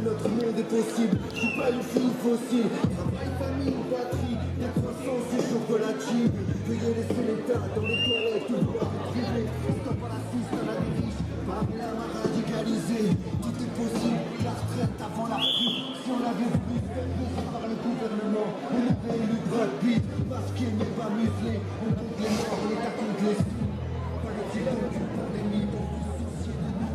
Notre monde est possible, je suis pas une fille fossile. Travail, famille, patrie, décroissance et chocolatine. Veuillez laisser l'État dans les toilettes, tout doit être privé. Stop à la ciste, à la dérive, pas bien à radicaliser. Tout est possible, la retraite avant la retraite. Si on avait voulu faire plaisir par le gouvernement, on avait élu Brad Pitt. Parce qu'il n'est pas muselé, on compte les morts, l'État compte les sous. Fallait-il donc une pandémie pour vous soucier de nous?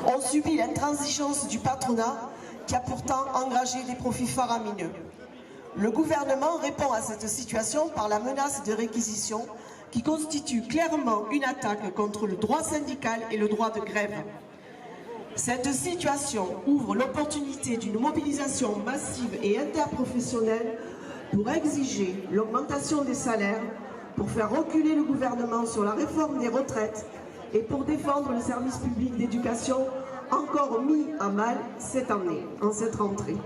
ont subi l'intransigeance du patronat qui a pourtant engagé des profits faramineux. Le gouvernement répond à cette situation par la menace de réquisition qui constitue clairement une attaque contre le droit syndical et le droit de grève. Cette situation ouvre l'opportunité d'une mobilisation massive et interprofessionnelle pour exiger l'augmentation des salaires, pour faire reculer le gouvernement sur la réforme des retraites et pour défendre le service public d'éducation encore mis à mal cette année, en cette rentrée.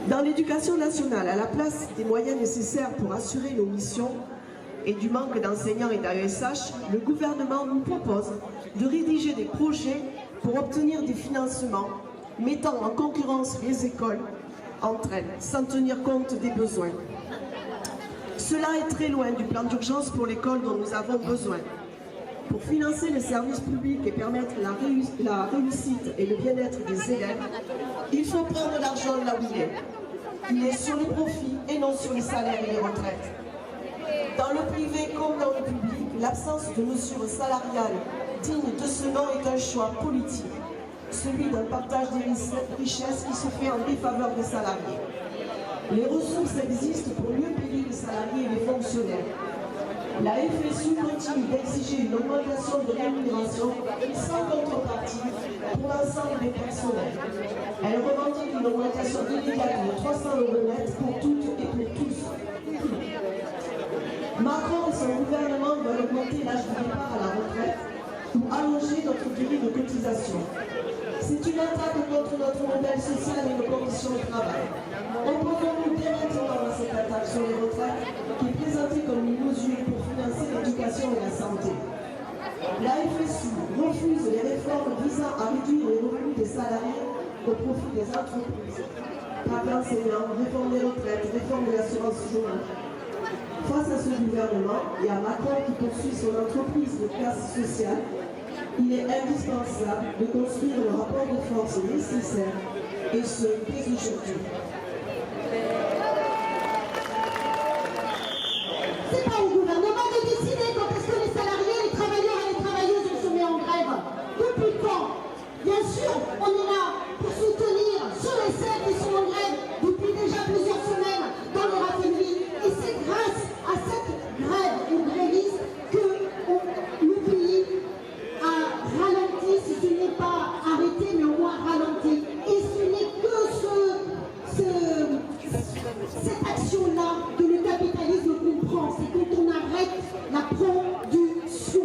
Dans l'éducation nationale, à la place des moyens nécessaires pour assurer nos missions et du manque d'enseignants et d'AESH, le gouvernement nous propose de rédiger des projets pour obtenir des financements mettant en concurrence les écoles entre elles, sans tenir compte des besoins. Cela est très loin du plan d'urgence pour l'école dont nous avons besoin. Pour financer les services publics et permettre la réussite et le bien-être des élèves, il faut prendre l'argent là où il est. qu'il est sur les profits et non sur les salaires et les retraites. Dans le privé comme dans le public, l'absence de mesures salariales dignes de ce nom est un choix politique, celui d'un partage des richesses qui se fait en défaveur des salariés. Les ressources existent pour mieux payer les salariés et les fonctionnaires. La FSU continue d'exiger une augmentation de rémunération sans contrepartie pour l'ensemble des personnels. Elle revendique une augmentation immédiate de 300 € net pour toutes et pour tous. Macron et son gouvernement veulent augmenter l'âge de départ à la retraite ou allonger notre durée de cotisation. C'est une attaque contre notre modèle social et nos conditions de travail. Opposons-nous dès maintenant à cette attaque sur les retraites qui est présentée comme une mesure pour financer l'éducation et la santé. La FSU refuse les réformes visant à réduire les revenus des salariés au profit des entreprises. Pas d'enseignants, réforme des retraites, réforme de l'assurance chômage. Face à ce gouvernement et à Macron qui poursuit son entreprise de classe sociale, il est indispensable de construire le rapport de force nécessaire, et ce, dès aujourd'hui. C'est pas au gouvernement de décider quand est-ce que les salariés, les travailleurs et les travailleuses vont se mettre en grève. Depuis quand? Bien sûr, on est là pour soutenir ceux et celles qui sont en grève depuis déjà plusieurs semaines dans les raffineries. Et c'est grâce à cette grève ou gréviste que le pays a ralenti, si ce n'est pas arrêté, mais au moins ralenti. Et ce n'est que cette action-là que le capitalisme comprend, c'est quand on arrête la production.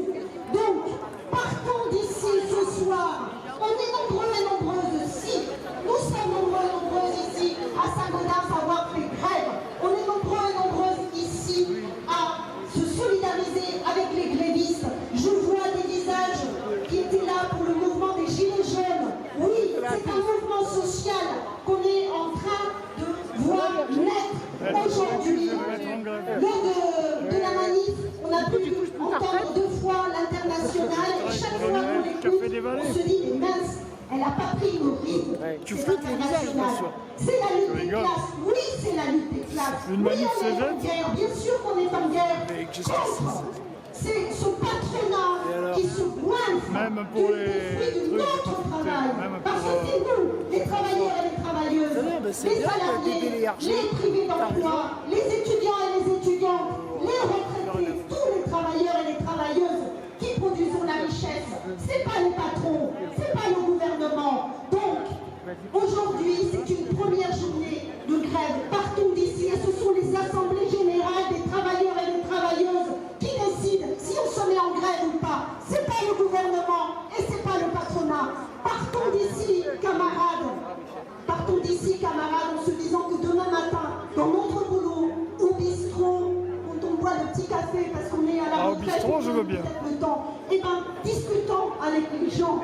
Donc, partons d'ici ce soir. On est nombreux et nombreuses ici. Nous sommes nombreux et nombreuses ici à Saint-Gaudens à avoir fait grève. On est nombreux et nombreuses ici à se solidariser avec les grévistes. Je vois des visages qui étaient là pour le mouvement des Gilets jaunes. Oui, c'est un mouvement social qu'on est en train de voir naître aujourd'hui. Lors de la manif, on a pu entendre 2 fois l'international et chaque fois qu'on l'écoute, on se dit mais mince, elle n'a pas pris le rythme. Tu flottes les visages, bien sûr. C'est la lutte des classes. Oui, c'est la lutte des classes. Une oui, manif, on c'est est en jeune. guerre. Bien sûr qu'on est en guerre. Contre. C'est ce patronat qui se goinfre même pour les fruits de trucs, notre travail. même Parce que pour, c'est nous, les travailleurs et les travailleuses, c'est les bien salariés, d'élargir. les privés d'emploi, les étudiants et les étudiantes, les retraités, tous les travailleurs et les travailleuses qui produisent la richesse. C'est pas les patrons, c'est pas le gouvernement. Donc, aujourd'hui, c'est une première journée de grève partout d'ici et ce sont les assemblées générales des travailleurs et des travailleuses qui décident si on se met en grève ou pas. C'est pas le gouvernement et c'est pas le patronat. Partons d'ici, camarades. Partons d'ici, camarades, en se disant que demain matin, dans notre boulot, au bistrot, quand on boit le petit café parce qu'on est à la retraite, au bistrot, je veux bien. Le temps, eh ben, discutons avec les gens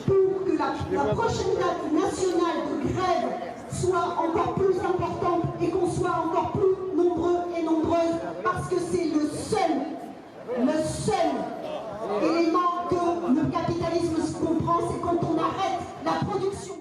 pour que la prochaine date nationale de grève soit encore plus importante et qu'on soit encore plus nombreux et nombreuses parce que c'est le seul élément que le capitalisme comprend, c'est quand on arrête la production.